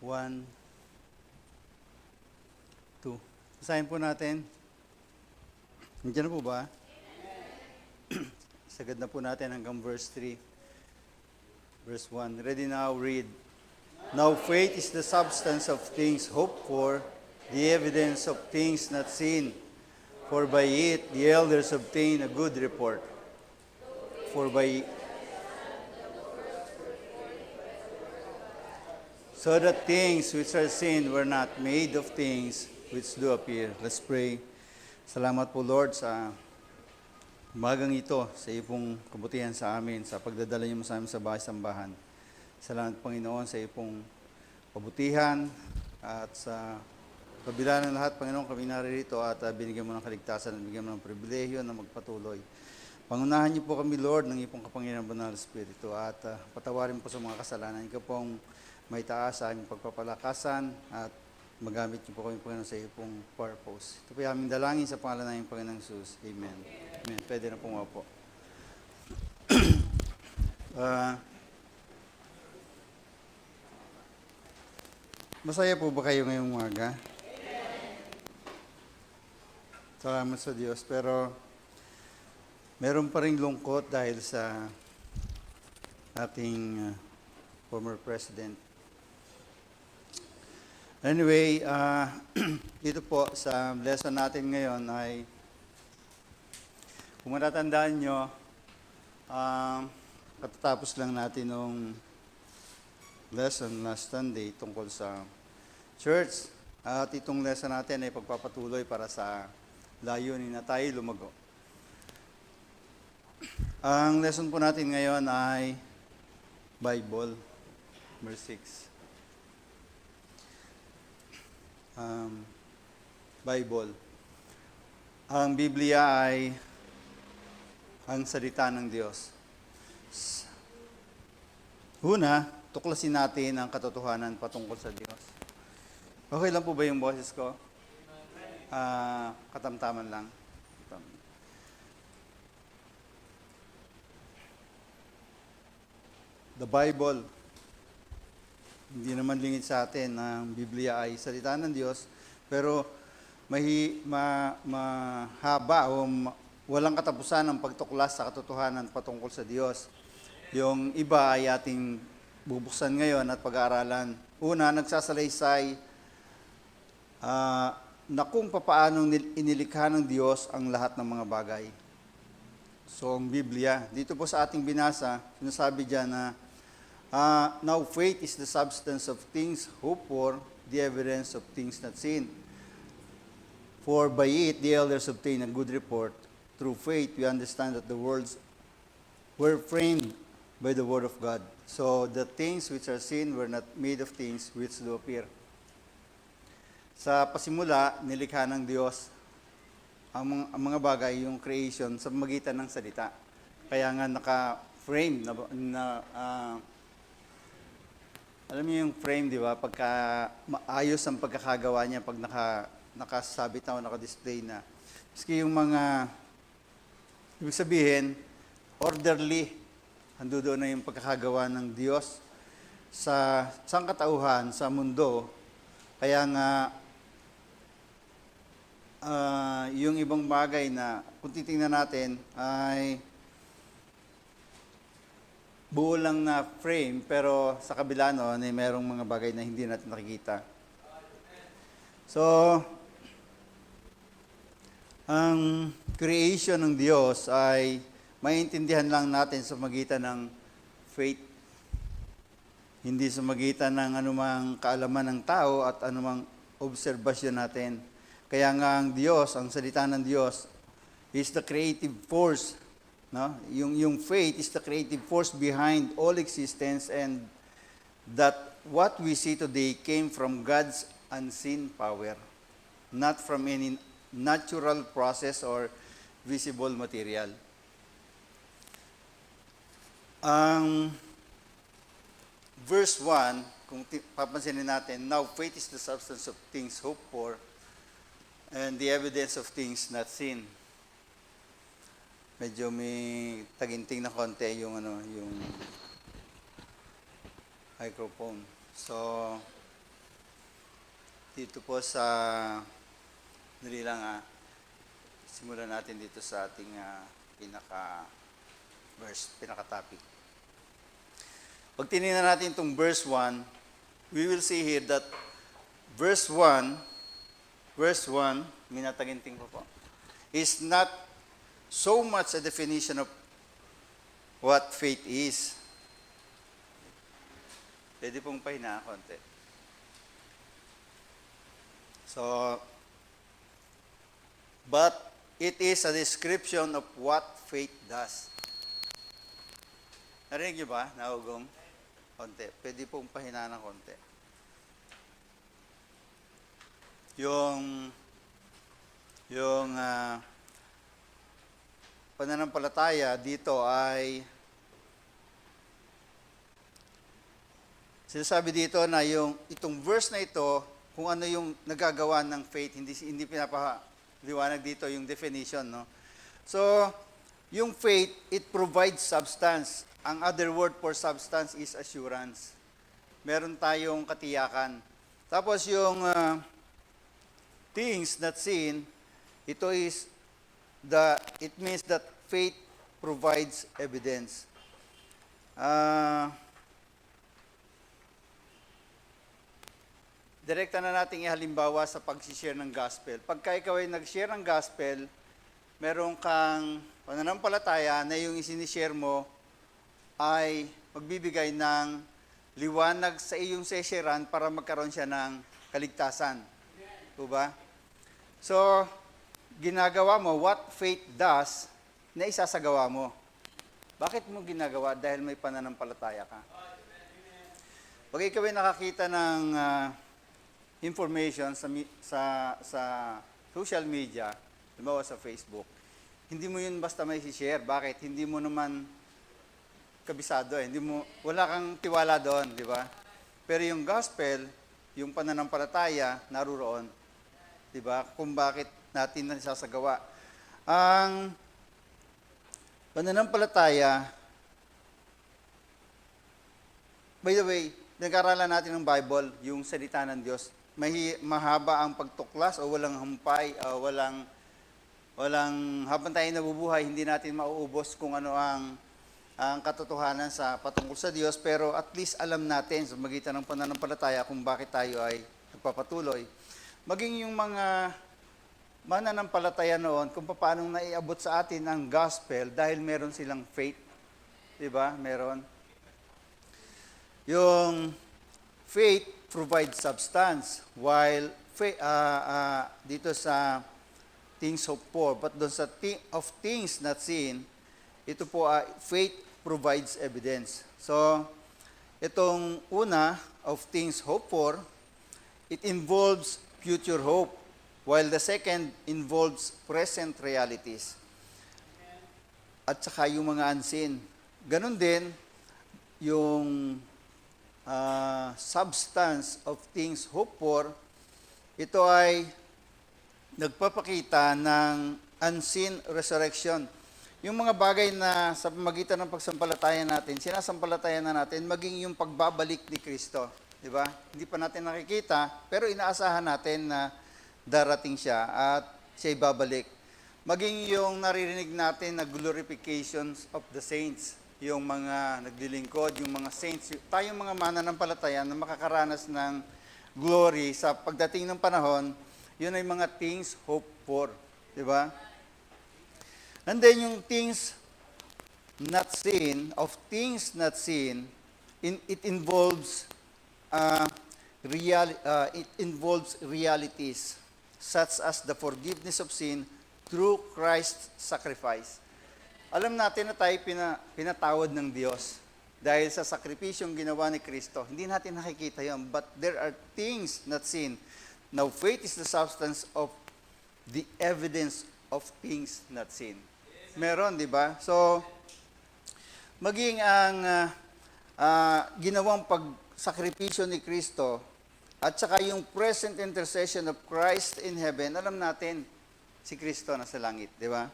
1, 2. Basahin po natin. Nandiyan na po ba? Sagad na po natin hanggang verse 3. Verse 1. Ready now, read. Now faith is the substance of things hoped for, the evidence of things not seen. For by it the elders obtained a good report. For by so that things which are seen were not made of things which do appear. Let's pray. Salamat po, Lord, sa umagang ito, sa iyong kabutihan sa amin, sa pagdadala niyo mo sa amin sa bahay-sambahan. Salamat, Panginoon, sa iyong kabutihan at sa kabila ng lahat, Panginoon, kami naririto at binigyan mo ng kaligtasan at binigyan mo ng pribilehiyo na magpatuloy. Pangunahan niyo po kami, Lord, ng iyong kapangyarihan ng Banal Espiritu at patawarin po sa mga kasalanan. Ikaw pong may taas sa aming pagpapalakasan at magamit niyo po kami, Panginoon, sa iyong purpose. Ito po yung aming dalangin sa pangalan ng iyong Panginoong Jesus. Amen. Amen. Pwede na pumapo. Masaya po ba kayo ngayong umaga? Salamat sa Diyos. Pero meron pa rin lungkot dahil sa ating former president. Anyway, dito po sa lesson natin ngayon ay, kung matatandaan nyo, katatapos lang natin nung lesson last Sunday tungkol sa church. At itong lesson natin ay pagpapatuloy para sa layunin na tayo lumago. Ang lesson po natin ngayon ay Bible, verse 6. Bible. Ang Biblia ay ang salita ng Diyos. Una, tuklasin natin ang katotohanan patungkol sa Diyos. Okay lang po ba yung boses ko? Katamtaman lang. The Bible, hindi naman lingid sa atin na ang Biblia ay salita ng Diyos, pero mahaba o walang katapusan ang pagtuklas sa katotohanan patungkol sa Diyos. Yung iba ay ating bubuksan ngayon at pag-aaralan. Una, nagsasalaysay na kung papaanong inilikha ng Diyos ang lahat ng mga bagay. So, ang Biblia, dito po sa ating binasa, sinasabi dyan na now faith is the substance of things hoped for, the evidence of things not seen. For by it the elders obtained a good report. Through faith we understand that the worlds were framed by the word of God. So the things which are seen were not made of things which do appear. Sa pasimula, nilikha ng Diyos ang mga bagay, yung creation, sa magitan ng salita. Kaya nga naka-frame alam niyo yung frame, di ba? Pagka maayos ang pagkakagawa niya, pag nakasabit na o nakadisplay na. Maski yung mga, ibig sabihin, orderly, ando doon na yung pagkakagawa ng Diyos sa sangkatauhan, sa mundo. Kaya nga, yung ibang bagay na, kung titingnan natin, ay buo lang na frame, pero sa kabila noon ay merong mga bagay na hindi natin nakikita. So, ang creation ng Diyos ay maintindihan lang natin sa magitan ng faith, hindi sa magitan ng anumang kaalaman ng tao at anumang obserbasyon natin. Kaya nga ang Diyos, ang salita ng Diyos, is the creative force. No? Yung faith is the creative force behind all existence, and that what we see today came from God's unseen power, not from any natural process or visible material. Ang verse 1, kung papansinin natin, now faith is the substance of things hoped for and the evidence of things not seen. Medyo may taginting na konti yung microphone. So, Dito po sa, dali lang simulan natin dito sa ating pinaka-verse, pinaka-topic. Pag tinignan natin itong verse 1, we will see here that verse 1, minataginting po, is not so much a definition of what faith is. Pwede pong pahinaan konti. So, but it is a description of what faith does. Narinig niyo ba, Naugong? Konti. Pwede pong pahinaan ng konti. Yung pananampalataya dito ay sinasabi dito na itong verse na ito, kung ano yung nagagawa ng faith, hindi pinapaliwanag dito yung definition, no? So, yung faith, it provides substance. Ang other word for substance is assurance. Meron tayong katiyakan. Tapos yung things not seen, it means that faith provides evidence. Direkta na natin ihalimbawa sa pag-share ng gospel. Pagka ikaw ay nag-share ng gospel, meron kang pananampalataya na yung isinishare mo ay magbibigay ng liwanag sa iyong sesheran para magkaroon siya ng kaligtasan. Diba? So, ginagawa mo what faith does na isasagawa mo. Bakit mo ginagawa? Dahil may pananampalataya ka. Pag ikaw ay nakakita ng information sa social media, halimbawa sa Facebook, hindi mo yun basta may share. Bakit? Hindi mo naman kabisado wala kang tiwala doon, di ba? Pero yung gospel, yung pananampalataya, naruroon. Di ba? Kung bakit natin nasasagawa. Ang pananampalataya, by the way, nag-aralan natin ng Bible, yung salita ng Diyos. Mahaba ang pagtuklas o walang humpay, walang habang tayo nabubuhay, hindi natin mauubos kung ano ang katotohanan sa patungkol sa Diyos, pero at least alam natin sa magitan ng pananampalataya kung bakit tayo ay nagpapatuloy. Maging yung mga mananampalataya noon, kung paano naiabot sa atin ang gospel dahil meron silang faith. Diba? Meron. Yung faith provides substance, while dito sa things hoped for, but doon sa of things not seen, ito po faith provides evidence. So, itong una of things hoped for, it involves future hope, while the second involves present realities. At saka yung mga unseen. Ganon din, yung substance of things hoped for, ito ay nagpapakita ng unseen resurrection. Yung mga bagay na sa pamagitan ng pagsampalataya natin, sinasampalataya na natin, maging yung pagbabalik ni Kristo. Di ba? Hindi pa natin nakikita, pero inaasahan natin na darating siya at siya'y babalik. Maging yung naririnig natin na glorifications of the saints, yung mga naglilingkod, yung mga saints, tayong mga mananampalataya na makakaranas ng glory sa pagdating ng panahon, yun ay mga things hoped for. Di ba? And then yung things not seen, of things not seen, it involves realities such as the forgiveness of sin through Christ's sacrifice. Alam natin na tayo pinatawad ng Diyos dahil sa sakripisyong ginawa ni Kristo. Hindi natin nakikita yun, but there are things not seen. Now, faith is the substance of the evidence of things not seen. Meron, di ba? So, maging ang ginawang pagsakripisyo ni Kristo at saka yung present intercession of Christ in heaven, alam natin, si Kristo nasa langit, di ba?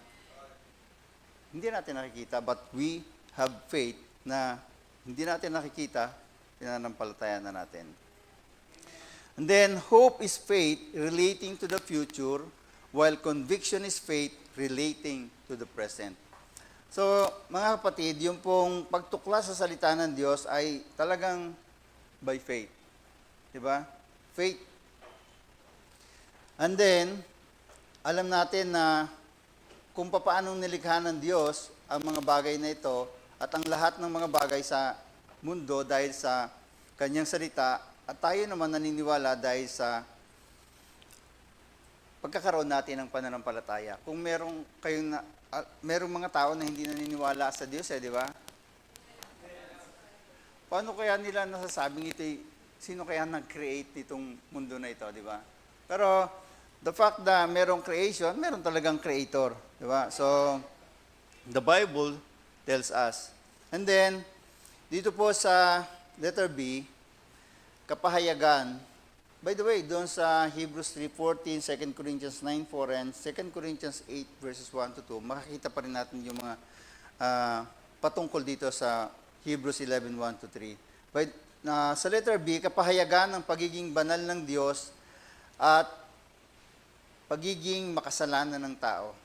Hindi natin nakikita, but we have faith na hindi natin nakikita, pinanampalataya na natin. And then, hope is faith relating to the future, while conviction is faith relating to the present. So, mga kapatid, yung pong pagtuklas sa salita ng Diyos ay talagang by faith. Diba? Faith. And then, alam natin na kung paano nilikha ng Diyos ang mga bagay na ito at ang lahat ng mga bagay sa mundo dahil sa kanyang salita, at tayo naman naniniwala dahil sa pagkakaroon natin ng pananampalataya. Kung merong mga tao na hindi naniniwala sa Diyos, di ba? Paano kaya nila nasasabing ito, sino kaya nag-create nitong mundo na ito, di ba? Pero the fact na merong creation, meron talagang creator, di ba? So, the Bible tells us. And then, dito po sa letter B, kapahayagan. By the way, doon sa Hebrews 3:14, 2 Corinthians 9:4, and 2 Corinthians 8 verses 1 to 2, makikita pa rin natin yung mga patungkol dito sa Hebrews 11:1 to 3. Sa letter B, kapahayagan ng pagiging banal ng Diyos at pagiging makasalanan ng tao.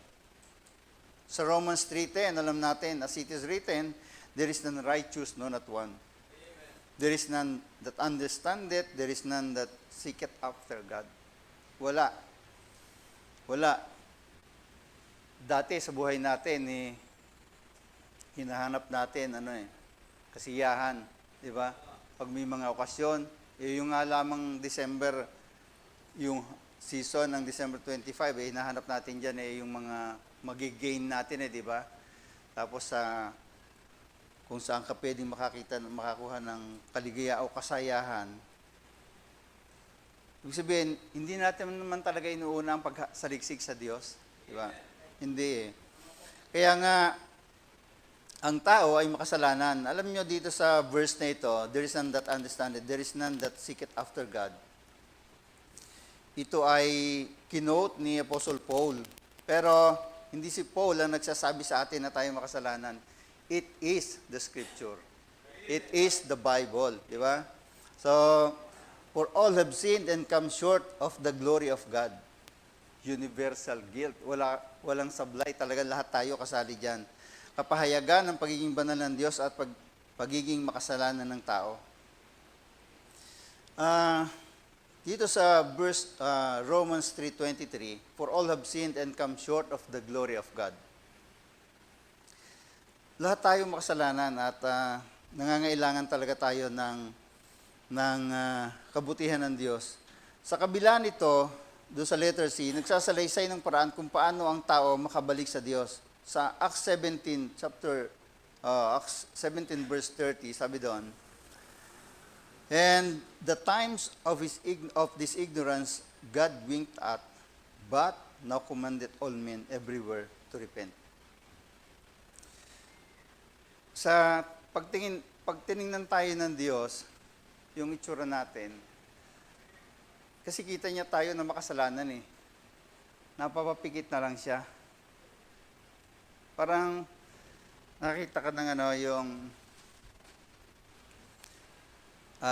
Sa Romans 3:10, alam natin, as it is written, there is none righteous, no, not one. There is none that understand it. There is none that seeketh after God. Wala. Wala. Dati sa buhay natin, hinahanap natin, kasiyahan. Di ba? Pag may mga okasyon, yung nga lamang December, yung season ng December 25, hinahanap natin dyan, yung mga magigain natin, di ba? Tapos kung saan ka pwedeng makakuha ng kaligaya o kasayahan. Ibig sabihin, hindi natin naman talaga inuuna ang pagsaliksik sa Diyos. Di ba? Hindi Kaya nga, ang tao ay makasalanan. Alam nyo dito sa verse na ito, there is none that understand it, there is none that seeketh after God. Ito ay kinote ni Apostle Paul. Pero hindi si Paul ang nagsasabi sa atin na tayo makasalanan. It is the Scripture. It is the Bible. Di ba? So, for all have sinned and come short of the glory of God. Universal guilt. Walang sablay. Talaga lahat tayo kasali dyan. Kapahayagan ng pagiging banal ng Diyos at pagiging makasalanan ng tao. Dito sa verse Romans 3:23, for all have sinned and come short of the glory of God. Lahat tayo makasalanan at nangangailangan talaga tayo ng kabutihan ng Diyos. Sa kabila nito, doon sa letter C, nagsasalaysay ng paraan kung paano ang tao makabalik sa Diyos. Sa Acts 17, Acts 17 verse 30, sabi doon, and the times of this ignorance God winked at, but now commanded all men everywhere to repent. Sa pagtiningnan tayo ng Diyos, yung itsura natin, kasi kita niya tayo na makasalanan Napapapikit na lang siya. Parang nakita ka ng yung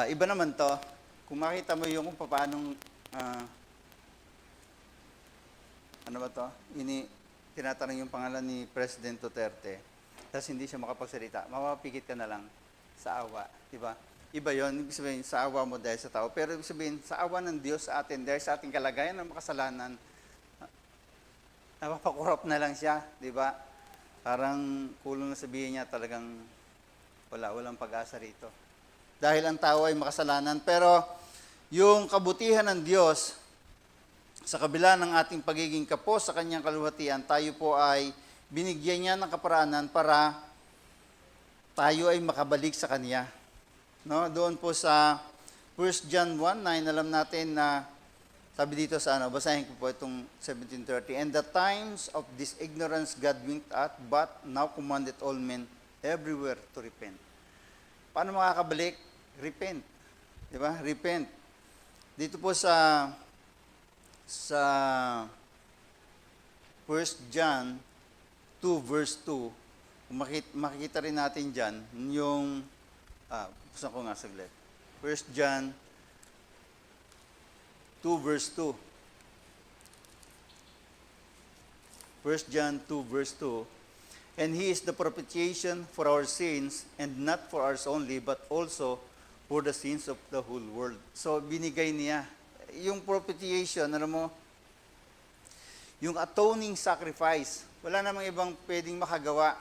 iba naman to. Kung makita mo yung kung paanong tinatanong yung pangalan ni President Duterte. Tapos hindi siya makapagsalita, mapapikit ka na lang sa awa, di ba? Iba yon, ibig sabihin, sa awa mo dahil sa tao. Pero ibig sabihin, sa awa ng Diyos sa atin, dahil sa ating kalagayan ng makasalanan, napapakurap na lang siya, di ba? Parang kulong na sabihin niya talagang walang pag-asa rito. Dahil ang tao ay makasalanan. Pero yung kabutihan ng Diyos, sa kabila ng ating pagiging kapos sa kanyang kaluwalhatian, tayo po ay binigyan niya ng kaparaanan para tayo ay makabalik sa Kanya. No? Doon po sa 1 John 1:9, alam natin na, sabi dito sa basahin ko po itong 17:30, and the times of this ignorance God winked at, but now commanded all men everywhere to repent. Paano makakabalik? Repent. Di ba? Repent. Dito po sa 1 John 2 verse 2, makikita rin natin dyan, buksan ko nga saglit. 1 John 2 verse 2. 1 John 2 verse 2. And He is the propitiation for our sins, and not for ours only, but also for the sins of the whole world. So, binigay niya. Yung propitiation, ano mo, yung atoning sacrifice, wala namang ibang pwedeng makagawa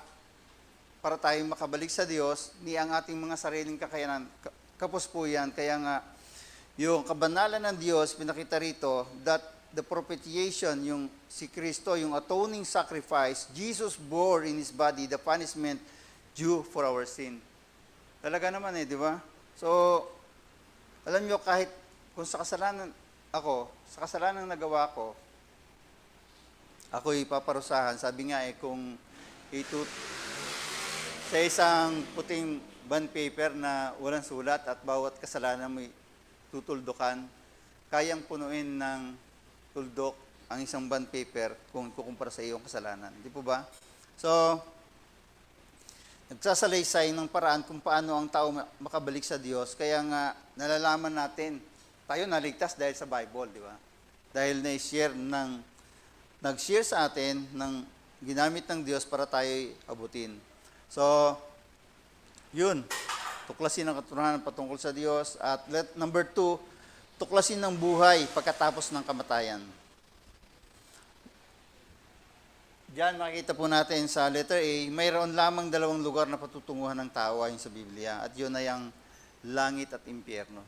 para tayo makabalik sa Diyos, ni ang ating mga sariling kakayanan. Kapos po yan. Kaya nga, yung kabanalan ng Diyos, pinakita rito, that the propitiation, yung si Kristo, yung atoning sacrifice, Jesus bore in His body the punishment due for our sin. Talaga naman di ba? So, alam nyo, kahit kung sa kasalanan nagawa ko, ako'y paparusahan. Sabi nga kung sa isang puting bond paper na walang sulat at bawat kasalanan mo'y tutuldukan, kayang punuin ng tuldok ang isang bond paper kung ikukumpara sa iyong kasalanan. Di po ba? So, nagsasalaysay ng paraan kung paano ang tao makabalik sa Diyos. Kaya nga, nalalaman natin, tayo naligtas dahil sa Bible, di ba? Dahil nag-share sa atin ng ginamit ng Diyos para tayo abutin. So, yun. Tuklasin ang katotohanan patungkol sa Diyos. At number 2, tuklasin ng buhay pagkatapos ng kamatayan. Diyan makikita po natin sa letter A, mayroon lamang 2 lugar na patutunguhan ng tao ayon sa Biblia. At yun ay ang langit at impyerno.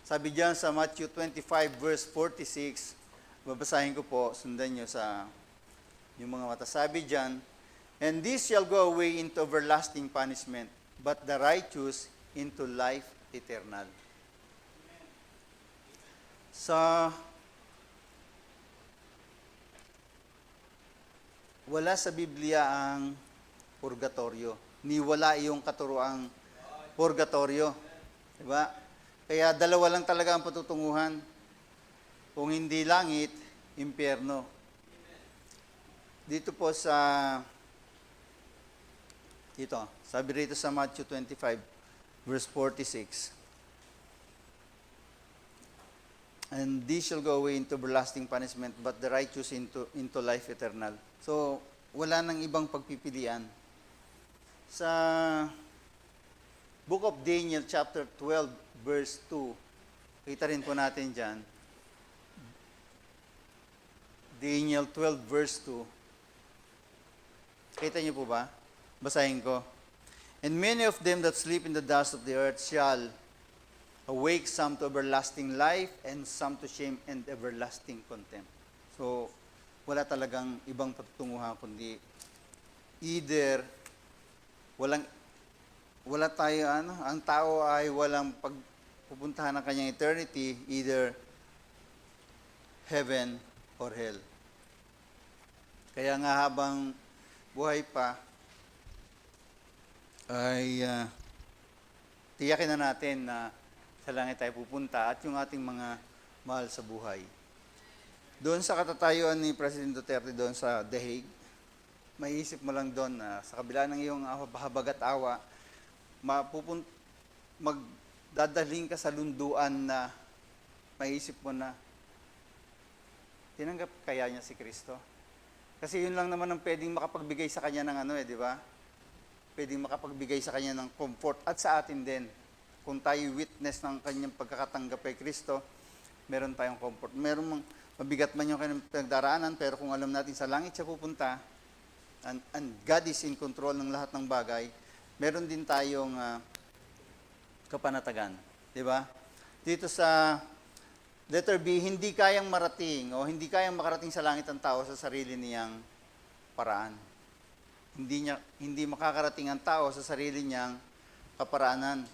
Sabi diyan sa Matthew 25 verse 46, babasahin ko po, sundan nyo sa yung mga mata. Sabi diyan, and this shall go away into everlasting punishment, but the righteous into life eternal. Wala sa Biblia ang purgatorio. Ni wala yung katuroang purgatorio. Diba? Kaya 2 lang talaga ang patutunguhan. Kung hindi langit, impyerno. Dito po sabi rito sa Matthew 25, verse 46. And this shall go away into everlasting punishment, but the righteous into life eternal. So, wala nang ibang pagpipilian. Sa Book of Daniel, chapter 12, verse 2, kita rin po natin dyan. Daniel 12, verse 2. Kita niyo po ba? Basahin ko. And many of them that sleep in the dust of the earth shall awake, some to everlasting life, and some to shame and everlasting contempt. So, wala talagang ibang patutunguhan kundi either wala tayo ang tao ay walang pagpupuntahan ng kanyang eternity, either heaven or hell. Kaya nga habang buhay pa ay tiyakin na natin na sa langit tayo pupunta at yung ating mga mahal sa buhay. Doon sa katatayuan ni President Duterte doon sa The Hague, maiisip mo lang doon na sa kabila ng iyong habag at awa, magdadaling ka sa lunduan na maiisip mo na tinanggap kaya niya si Kristo? Kasi yun lang naman ang pwedeng makapagbigay sa kanya ng di ba? Pwedeng makapagbigay sa kanya ng comfort at sa atin din. Kung tayo witness ng kanyang pagkakatanggap kay Kristo, meron tayong comfort. Meron mabigat man yung kanyang pinagdaraanan, pero kung alam natin sa langit siya pupunta, and God is in control ng lahat ng bagay, meron din tayong kapanatagan. Di ba? Dito sa letter B, hindi kayang marating o hindi kayang makarating sa langit ang tao sa sarili niyang paraan. Hindi makakarating ang tao sa sarili niyang kaparaanan.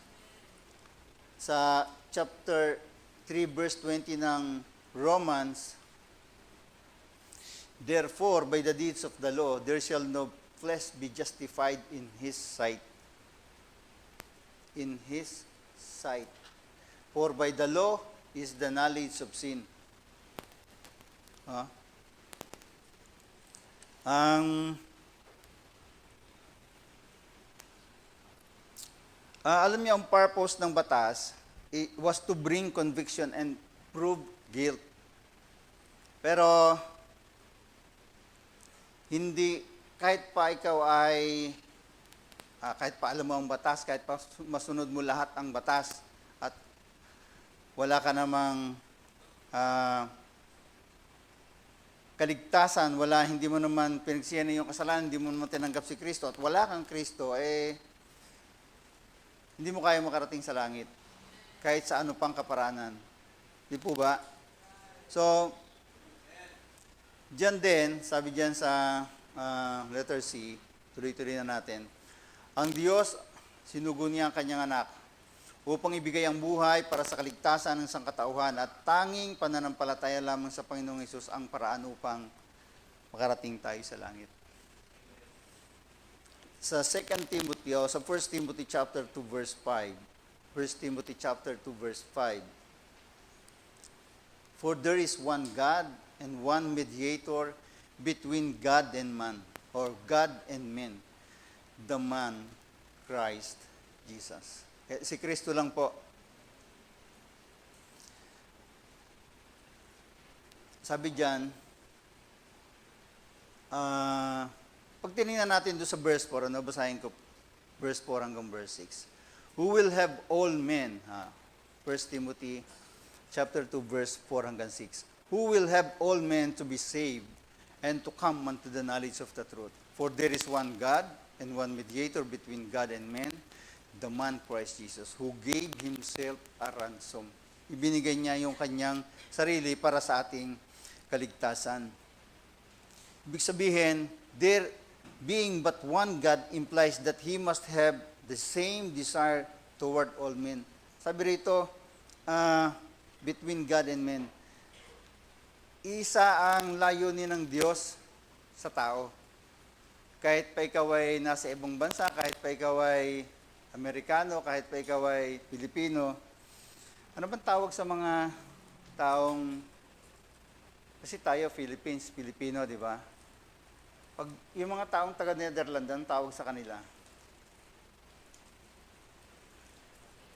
Sa chapter 3 verse 20 ng Romans, therefore by the deeds of the law there shall no flesh be justified in his sight. In his sight. For by the law is the knowledge of sin. Alam niyo, ang purpose ng batas was to bring conviction and prove guilt. Pero, hindi, kahit pa ikaw ay, kahit pa alam mo ang batas, kahit pa masunod mo lahat ang batas, at wala ka namang kaligtasan, hindi mo naman pinagsiyan yung kasalanan, hindi mo naman tinanggap si Kristo, at wala kang Kristo, hindi mo kaya makarating sa langit, kahit sa ano pang kaparanan. Di po ba? So, diyan din, sabi diyan sa letter C, tuloy-tuloy na natin, ang Diyos, sinugo niya ang kanyang anak upang ibigay ang buhay para sa kaligtasan ng sangkatauhan at tanging pananampalataya lamang sa Panginoong Hesus ang paraan upang makarating tayo sa langit. Sa 2 Timothy, o sa 1 Timothy chapter 2 verse 5, 1 Timothy chapter 2 verse 5, for there is one God and one mediator between God and man, or God and men, the man, Christ Jesus. Si Kristo lang po. Sabi diyan, pag tinignan natin doon sa verse 4, basahin ko verse 4 hanggang verse 6. Who will have all men, 1 Timothy chapter 2 verse 4 hanggang 6. Who will have all men to be saved and to come unto the knowledge of the truth. For there is one God and one mediator between God and men, the man Christ Jesus, who gave himself a ransom. Ibinigay niya yung kanyang sarili para sa ating kaligtasan. Ibig sabihin, there being but one God implies that he must have the same desire toward all men. Sabi rito, between God and men, isa ang layunin ng Diyos sa tao. Kahit pa ikaw ay nasa ibang bansa, kahit pa ikaw ay Amerikano, kahit pa ikaw ay Pilipino, ano bang tawag sa mga taong, kasi tayo Philippines, Pilipino, di ba? Pag yung mga taong taga-Netherlands, ang tawag sa kanila,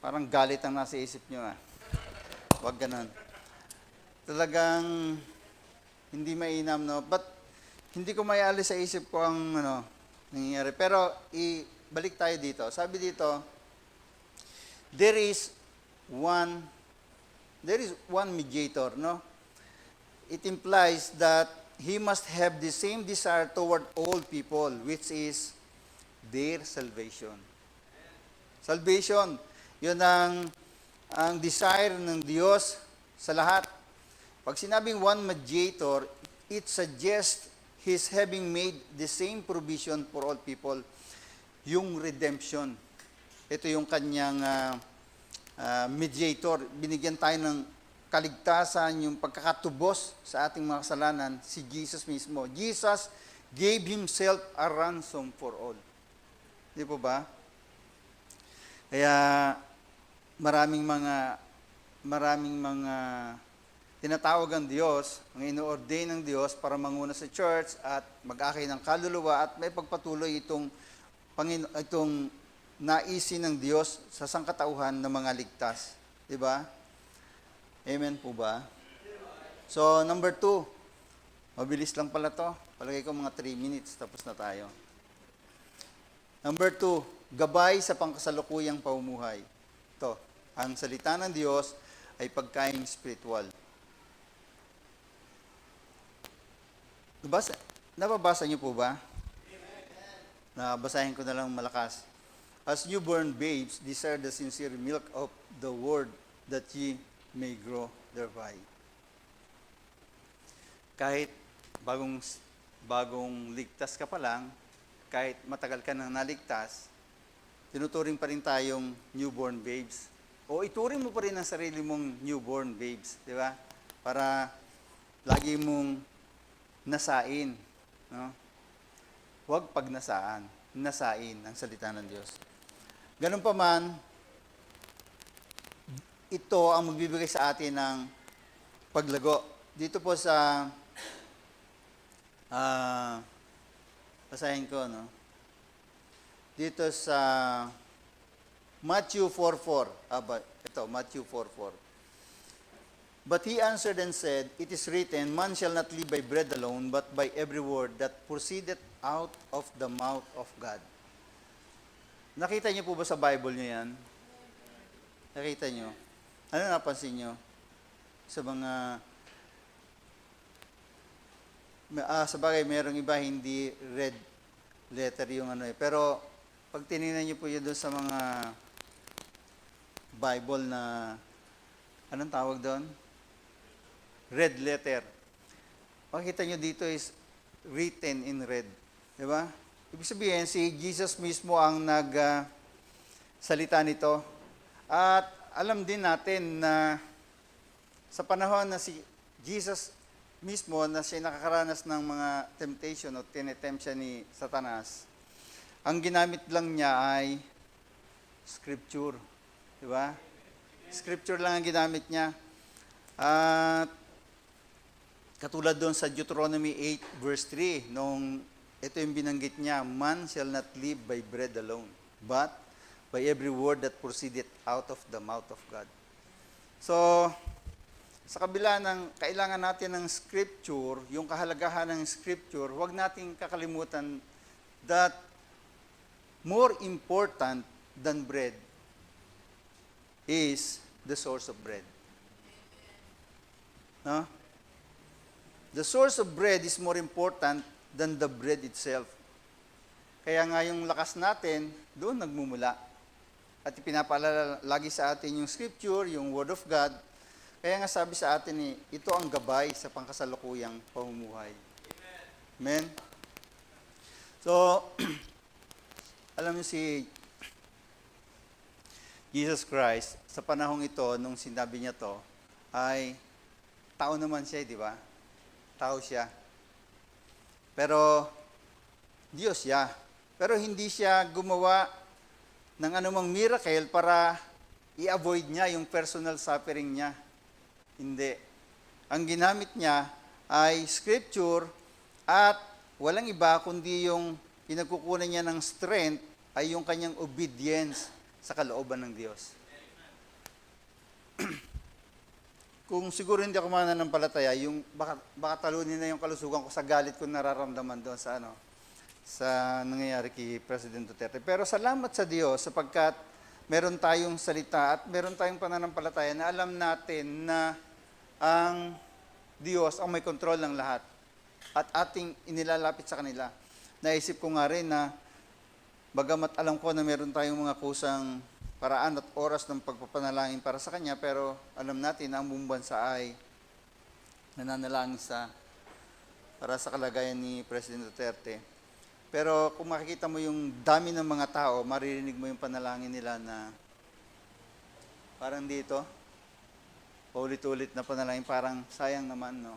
parang galit ang nasa isip nyo, Huwag ganun. Talagang hindi mainam, no? But hindi ko maialis sa isip ko ang nangyayari. Pero balik tayo dito. Sabi dito, there is one mediator, no? It implies that he must have the same desire toward all people, which is their salvation. Salvation, yun ang desire ng Diyos sa lahat. Pag sinabing one mediator, it suggests He's having made the same provision for all people, yung redemption. Ito yung kanyang mediator. Binigyan tayo ng kaligtasan, yung pagkakatubos sa ating mga kasalanan, si Jesus mismo. Jesus gave Himself a ransom for all. Di po ba? Kaya maraming mga tinatawag ang Diyos, ang ino-ordain ng Diyos para manguna sa church at mag-akay ng kaluluwa at may pagpatuloy itong naisin ng Diyos sa sangkatauhan ng mga ligtas. Di ba? Amen po ba? So, number 2. Mabilis lang pala to. Palagay ko mga 3 minutes, tapos na tayo. Number 2, gabay sa pangkasalukuyang pamumuhay. Ito, ang salita ng Diyos ay pagkain spiritual. Nababasa niyo po ba? Nabasahin ko na lang malakas. As newborn babes, desire the sincere milk of the word that ye may grow thereby. Kahit bagong ligtas ka pa lang, kahit matagal ka nang naligtas, tinuturing pa rin tayong newborn babes. O ituring mo pa rin ang sarili mong newborn babes, di ba? Para lagi mong nasain, no? Huwag pagnasaan, nasain ang salita ng Diyos. Ganun pa man, ito ang magbibigay sa atin ng paglago. Dito po sa basahin ko, no? Dito sa Matthew 4:4. Ito, Matthew 4:4. But he answered and said, It is written, Man shall not live by bread alone, but by every word that proceedeth out of the mouth of God. Nakita niyo po ba sa Bible niyo yan? Nakita niyo? Ano napansin niyo? Sa mga, sa bagay, merong iba hindi red letter yung ano eh. Pero, pag tinignan niyo po yun doon sa mga Bible na, anong tawag doon? Red letter. Makikita nyo dito is written in red. Di ba? Ibig sabihin, si Jesus mismo ang nagsalita nito. At alam din natin na sa panahon na si Jesus mismo na siya nakakaranas ng mga temptation o tinetempt siya ni Satanas, ang ginamit lang niya ay scripture. Di ba? Scripture lang ang ginamit niya. At katulad doon sa Deuteronomy 8 verse 3, nung ito yung binanggit niya, Man shall not live by bread alone, but by every word that proceedeth out of the mouth of God. So, sa kabila ng kailangan natin ng scripture, yung kahalagahan ng scripture, huwag nating kakalimutan that more important than bread is the source of bread. No? The source of bread is more important than the bread itself. Kaya nga yung lakas natin, doon nagmumula. At ipinapaalala lagi sa atin yung scripture, yung word of God. Kaya nga sabi sa atin ito ang gabay sa pangkasalukuyang pamumuhay. Amen? So, alam niyo si Jesus Christ, sa panahong ito, nung sinabi niya to, ay tao naman siya, di ba? Tao siya. Pero, Diyos siya. Pero hindi siya gumawa ng anumang miracle para i-avoid niya yung personal suffering niya. Hindi. Ang ginamit niya ay scripture at walang iba kundi yung pinagkukunan niya ng strength ay yung kanyang obedience sa kalooban ng Diyos. Kung siguro hindi ako mananampalataya, yung baka talunin na yung kalusugan ko sa galit ko nararamdaman doon sa nangyayari kay President Duterte. Pero salamat sa Diyos sapagkat meron tayong salita at meron tayong pananampalataya na alam natin na ang Diyos ang may kontrol ng lahat at ating inilalapit sa kanila. Naisip ko nga rin na bagamat alam ko na meron tayong mga kusang paraan at oras ng pagpapanalangin para sa Kanya, pero alam natin na ang buong bansa ay nananalangin para sa kalagayan ni President Duterte. Pero kung makikita mo yung dami ng mga tao, maririnig mo yung panalangin nila na parang dito, paulit-ulit na panalangin, parang sayang naman, no?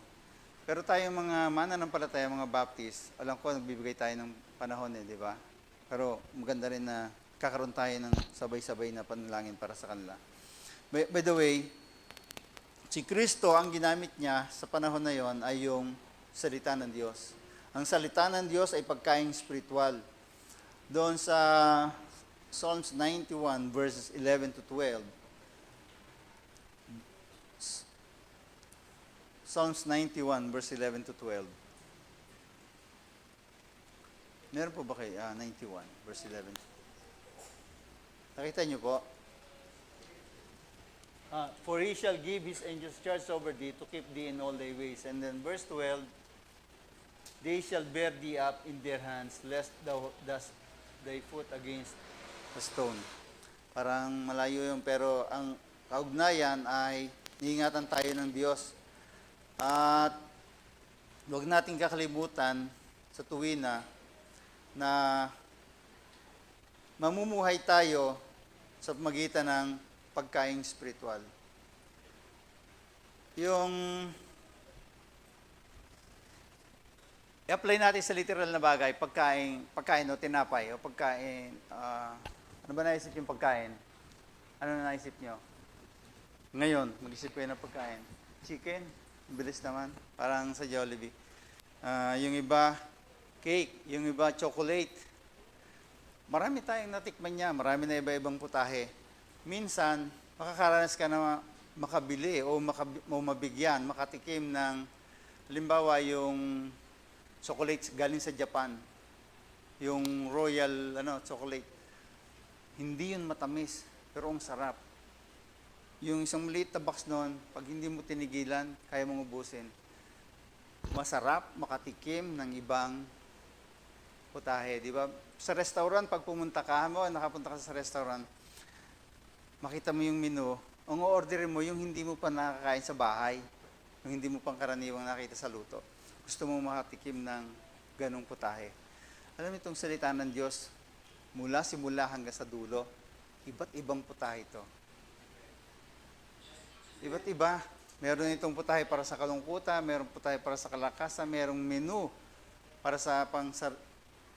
Pero tayong mga mananampalataya, mga Baptist, alam ko nagbibigay tayo ng panahon di ba? Pero maganda rin na kakaroon tayo ng sabay-sabay na panalangin para sa kanila. By the way, si Kristo, ang ginamit niya sa panahon na yon ay yung salita ng Diyos. Ang salita ng Diyos ay pagkaing spiritual. Doon sa Psalms 91 verses 11 to 12. Psalms 91 verse 11 to 12. Meron po ba kayo? 91 verse 11. Nakita niyo po? For he shall give his angels charge over thee to keep thee in all thy ways. And then verse 12, they shall bear thee up in their hands, lest thou dust thy foot against a stone. Parang malayo yun, pero ang kaugnayan ay iingatan tayo ng Diyos. At huwag nating kakalimutan sa tuwina na mamumuhay tayo sa magitan ng pagkaing spiritual. Yung i-apply natin sa literal na bagay, pagkain o tinapay, o pagkain, ano ba naisip yung pagkain? Ano na naisip nyo? Ngayon, mag-isip kayo ng pagkain. Chicken, bilis naman, parang sa Jollibee. Yung iba, cake, yung iba, chocolate. marami tayong natikman niya, marami na iba-ibang putahe. Minsan, makakaranas ka na makabili o mabigyan, makatikim ng, halimbawa, yung chocolates galing sa Japan, yung royal chocolate. Hindi yun matamis, pero ang sarap. Yung isang maliit na box noon, pag hindi mo tinigilan, kaya mong ubusin. Masarap makatikim ng ibang putahe, di ba? Sa restaurant, pag pumunta ka, nakapunta ka sa restaurant, makita mo yung menu, ang o-orderin mo yung hindi mo pa nakakain sa bahay, yung hindi mo pang karaniwang nakita sa luto. Gusto mo makatikim ng ganong putahe. Alam mo itong salita ng Diyos, mula simula hanggang sa dulo, iba't ibang putahe ito. Iba't iba. Meron itong putahe para sa kalungkutan, meron putahe para sa kalakasan, merong menu para sa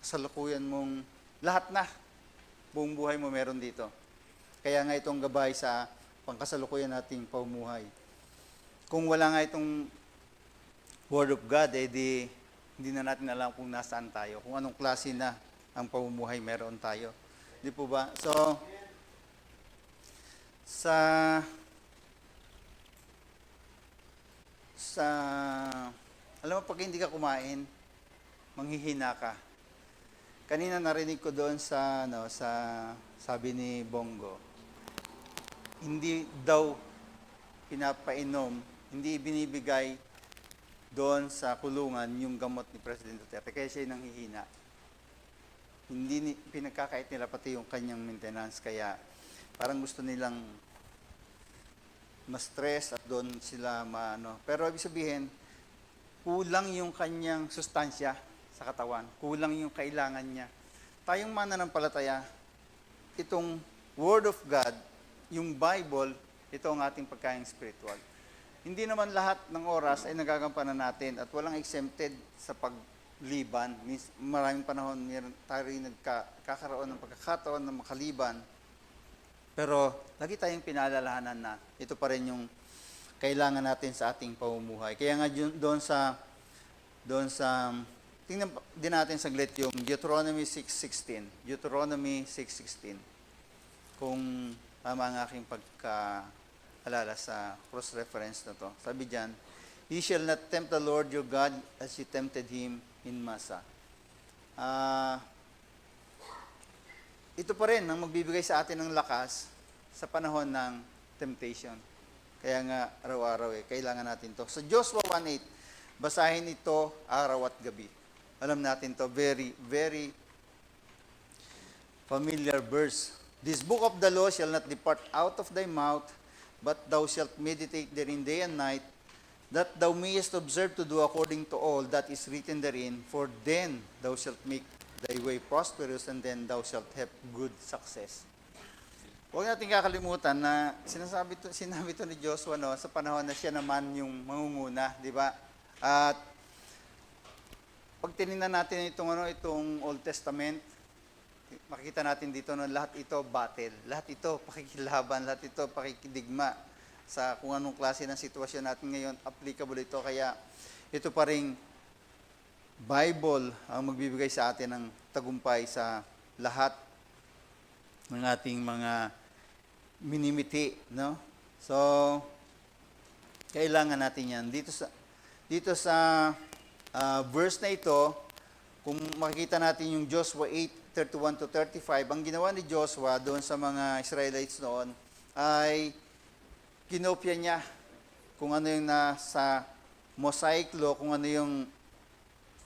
salukuyan mong lahat na. Buong buhay mo meron dito. Kaya nga itong gabay sa pangkasalukuyan nating pamumuhay. Kung wala nga itong Word of God, di hindi na natin alam kung nasaan tayo, kung anong klase na ang pamumuhay meron tayo. Di po ba? So, alam mo, pag hindi ka kumain, manghihina ka. Kanina narinig ko doon sa sabi ni Bongo, hindi daw pinapainom, hindi binibigay doon sa kulungan yung gamot ni President Duterte, kaya siya nanghihina. Hindi pinagkakait nila pati yung kanyang maintenance, kaya parang gusto nilang ma-stress at doon sila Pero ibig sabihin, kulang yung kanyang sustansya sa katawan. Kulang yung kailangan niya. Tayong mananampalataya, itong Word of God, yung Bible, ito ang ating pagkain spiritual. Hindi naman lahat ng oras ay nagagampanan natin at walang exempted sa pagliban. Maraming panahon tayo rin nagkakaroon ng pagkakataon na makaliban. Pero lagi tayong pinaalalahanan na ito pa rin yung kailangan natin sa ating pamumuhay. Kaya nga doon sa tingnan din natin saglit yung Deuteronomy 6:16. Deuteronomy 6:16. Kung tama ang aking pagkaalala sa cross-reference na to. Sabi diyan, "Ye shall not tempt the Lord your God as you tempted Him in Massa." Ito pa rin ang magbibigay sa atin ng lakas sa panahon ng temptation. Kaya nga, araw-araw kailangan natin to. Sa Joshua 1:8, basahin ito araw at gabi. Alam natin to, very, very familiar verse. "This book of the law shall not depart out of thy mouth, but thou shalt meditate therein day and night, that thou mayest observe to do according to all that is written therein, for then thou shalt make thy way prosperous, and then thou shalt have good success." Huwag natin kakalimutan na sinabi to ni Joshua sa panahon na siya naman yung mangunguna, di ba? At pag tinignan natin itong Old Testament, makikita natin dito lahat ito battle, lahat ito pakikilaban, lahat ito pakikidigma sa kung anong klase ng sitwasyon natin ngayon, applicable ito. Kaya ito pa ring Bible ang magbibigay sa atin ng tagumpay sa lahat ng ating mga minimiti, no? So, kailangan natin yan. Dito sa verse na ito, kung makikita natin yung Joshua 8:31-35, ang ginawa ni Joshua doon sa mga Israelites noon ay kinopya niya kung ano yung nasa Mosaic Law, kung ano yung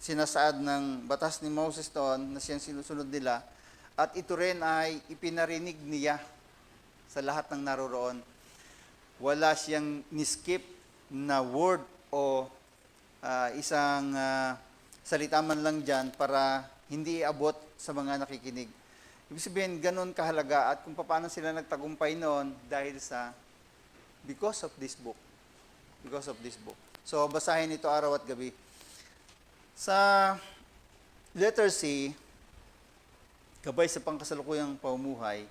sinasaad ng batas ni Moses doon na siyang sinusunod nila, at ito rin ay ipinarinig niya sa lahat ng naroroon. Wala siyang niskip na word o isang salita man lang dyan para hindi iabot sa mga nakikinig. Ibig sabihin, ganun kahalaga at kung paano sila nagtagumpay noon dahil because of this book. Because of this book. So, basahin ito araw at gabi. Sa letter C, gabay sa pangkasalukuyang pamumuhay,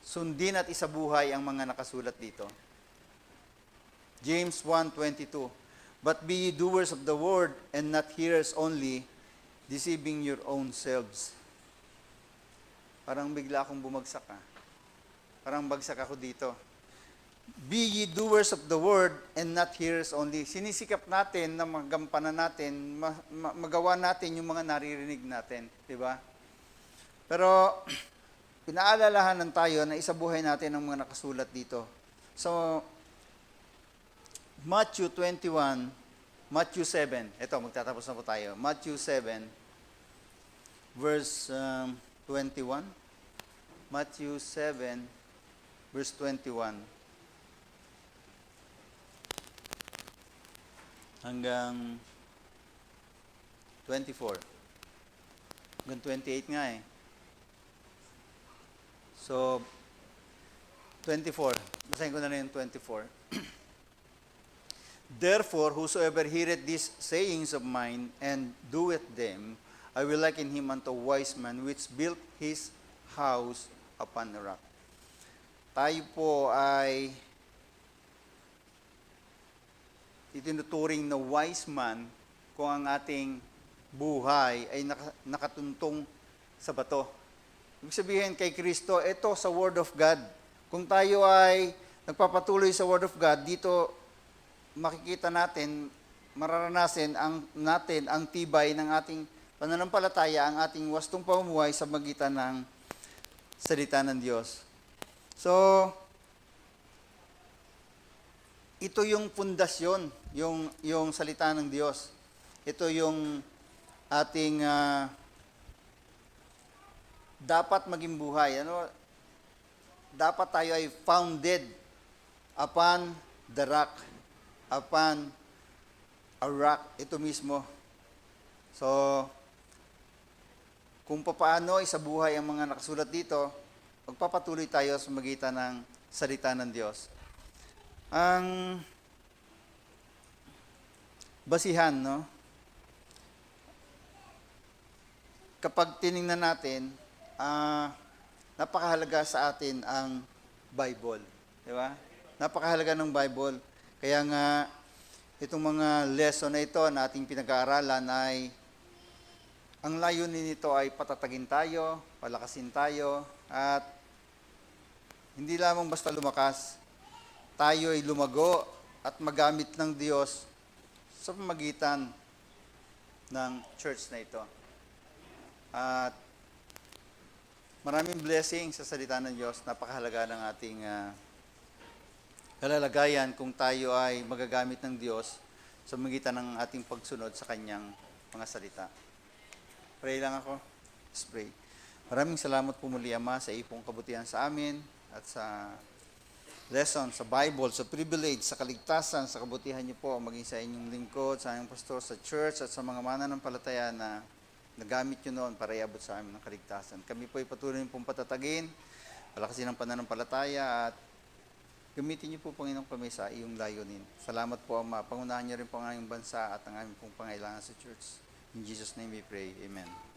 sundin at isabuhay ang mga nakasulat dito. James 1:22, "But be ye doers of the word, and not hearers only, deceiving your own selves." Parang bigla akong bumagsak Parang bagsak ako dito. Be ye doers of the word and not hearers only. Sinisikap natin na magampanan natin, magawa natin yung mga naririnig natin. Di ba? Pero, pinaalalahanan tayo na isabuhay natin ang mga nakasulat dito. So, Matthew 21, Matthew 7. Ito, magtatapos na po tayo. Matthew 7, verse 21. Matthew 7, verse 21. Hanggang 24. Hanggang 28 nga So, 24. Basahin ko na rin yung 24. Therefore, whosoever heareth these sayings of mine and doeth them, I will liken him unto a wise man which built his house upon a rock. Tayo po ay itinuturing na wise man kung ang ating buhay ay nakatuntong sa bato. Ibig sabihin kay Kristo, ito sa Word of God. Kung tayo ay nagpapatuloy sa Word of God, dito makikita natin, mararanasan natin ang tibay ng ating pananampalataya, ang ating wastong pamumuhay sa magitan ng salita ng Diyos. So, ito yung pundasyon, yung salita ng Diyos. Ito yung ating dapat maging buhay. Dapat tayo ay founded upon the rock, upon a rock. Ito mismo. So, kung paano isabuhay ang mga nakasulat dito, magpapatuloy tayo sa magitan ng salita ng Diyos. Ang basihan, kapag tiningnan natin, napakahalaga sa atin ang Bible. Di ba? Napakahalaga ng Bible. Kaya nga, itong mga lesson na ito na ating pinag-aaralan ay, ang layunin nito ay patatagin tayo, palakasin tayo, at hindi lamang basta lumakas, tayo ay lumago at magamit ng Diyos sa pamagitan ng church na ito. At maraming blessing sa salita ng Diyos. Napakahalaga ng ating kalalagayan kung tayo ay magagamit ng Diyos sa pamagitan ng ating pagsunod sa Kanyang mga salita. Pray lang ako. Let's pray. Maraming salamat po muli, Ama, sa iyong kabutihan sa amin at sa lesson, sa Bible, sa privilege, sa kaligtasan, sa kabutihan niyo po, maging sa inyong lingkod, sa inyong pastor, sa church, at sa mga mananampalataya na nagamit niyo noon para iabot sa amin ng kaligtasan. Kami po ay patuloy pong patatagin, palakasin ang pananampalataya, at gamitin niyo po, Panginoon, kami sa iyong layunin. Salamat po, Ama. Pangunahan niyo rin po ang aming bansa at ang aming pong pangailangan sa church. In Jesus' name we pray. Amen.